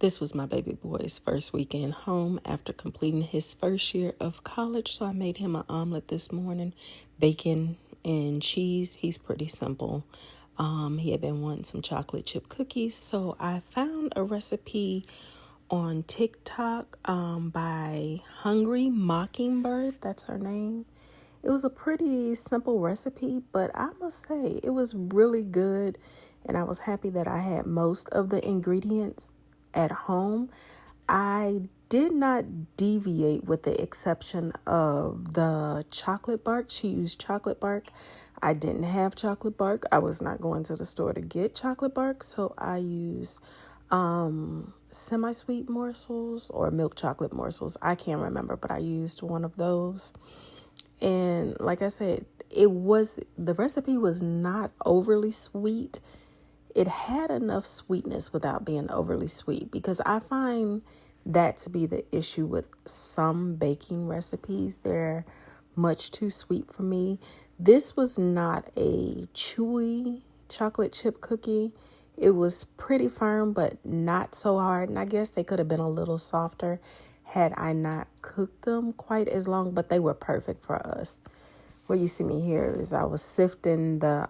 This was my baby boy's first weekend home after completing his first year of college, so I made him an omelet this morning, bacon and cheese. He's pretty simple. He had been wanting some chocolate chip cookies, so I found a recipe on TikTok by Hungry Mockingbird. That's her name. It was a pretty simple recipe, but I must say it was really good, and I was happy that I had most of the ingredients at home. I did not deviate with the exception of the chocolate bark. She used chocolate bark. I didn't have chocolate bark. I was not going to the store to get chocolate bark, so I used semi-sweet morsels or milk chocolate morsels. I can't remember, but I used one of those. And like I said, the recipe was not overly sweet. It had enough sweetness without being overly sweet, because I find that to be the issue with some baking recipes. They're much too sweet for me. This was not a chewy chocolate chip cookie. It was pretty firm, but not so hard. And I guess they could have been a little softer had I not cooked them quite as long, but they were perfect for us. What you see me here is I was sifting the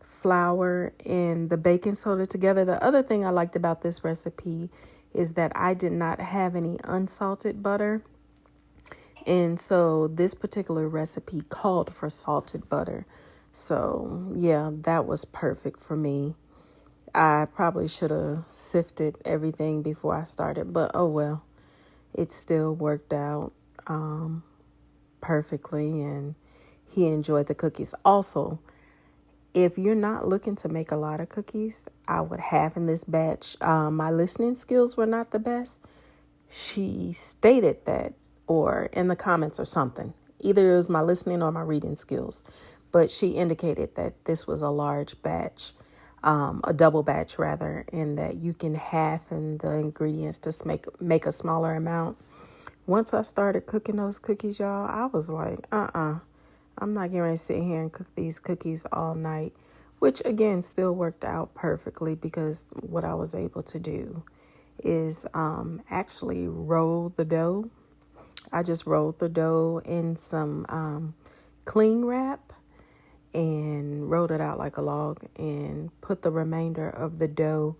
flour and the baking soda together. The other thing I liked about this recipe is that I did not have any unsalted butter. And so this particular recipe called for salted butter. So yeah, that was perfect for me. I probably should have sifted everything before I started, but oh well. It still worked out perfectly, and he enjoyed the cookies. Also, if you're not looking to make a lot of cookies, I would have in this batch. My listening skills were not the best. She stated that, or in the comments or something. Either it was my listening or my reading skills. But she indicated that this was a large batch, a double batch rather, and that you can halven the ingredients to make a smaller amount. Once I started cooking those cookies, y'all, I was like, I'm not getting ready to sit here and cook these cookies all night, which again still worked out perfectly, because what I was able to do is actually roll the dough. I just rolled the dough in some cling wrap and rolled it out like a log and put the remainder of the dough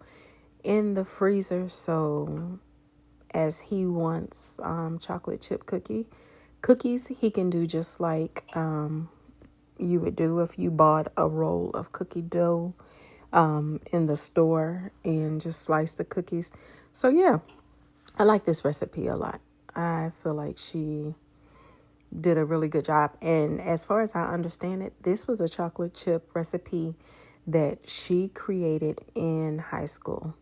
in the freezer. So as he wants chocolate chip cookies, he can do just like you would do if you bought a roll of cookie dough in the store and just slice the cookies. So yeah, I like this recipe a lot. I feel like she did a really good job. And as far as I understand it, this was a chocolate chip recipe that she created in high school,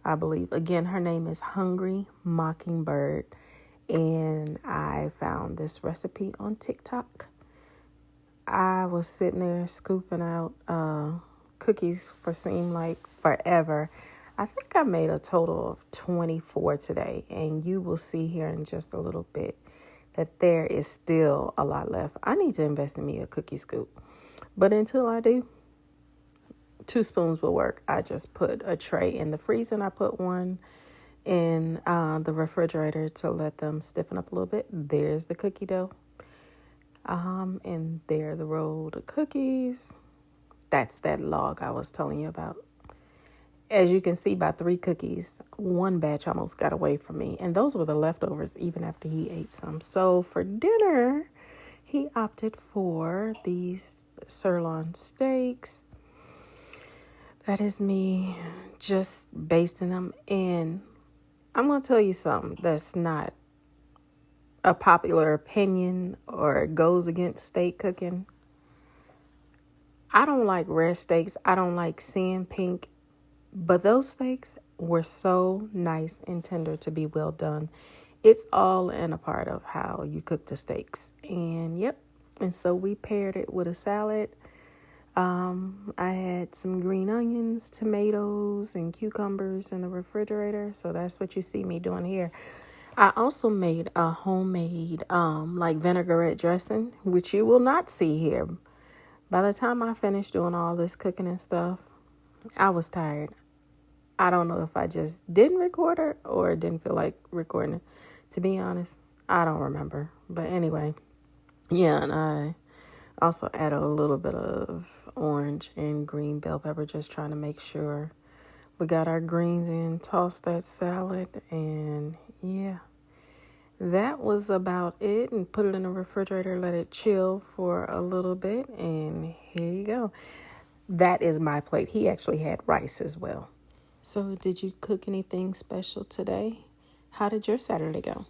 I believe. Again, her name is Hungry Mockingbird, and I found this recipe on TikTok. I was sitting there scooping out cookies for seemed like forever. I think I made a total of 24 today, and you will see here in just a little bit that there is still a lot left. I need to invest in me a cookie scoop. But until I do, 2 spoons will work. I just put a tray in the freezer, and I put one in the refrigerator to let them stiffen up a little bit. There's the cookie dough. And there are the rolled cookies. That's that log I was telling you about. As you can see, by 3 cookies, one batch almost got away from me. And those were the leftovers even after he ate some. So for dinner, he opted for these sirloin steaks. That is me just basting them. And I'm going to tell you something that's not a popular opinion or goes against steak cooking. I don't like rare steaks. I don't like sand pink. But those steaks were so nice and tender to be well done. It's all in a part of how you cook the steaks. And yep. And so we paired it with a salad. I had some green onions, tomatoes, and cucumbers in the refrigerator. So that's what you see me doing here. I also made a homemade like vinaigrette dressing, which you will not see here. By the time I finished doing all this cooking and stuff, I was tired. I don't know if I just didn't record it or didn't feel like recording it. To be honest, I don't remember. But anyway, yeah, and I also add a little bit of orange and green bell pepper, just trying to make sure we got our greens in, toss that salad, and yeah, that was about it. And put it in the refrigerator, let it chill for a little bit, and here you go. That is my plate. He actually had rice as well. So did you cook anything special today? How did your Saturday go?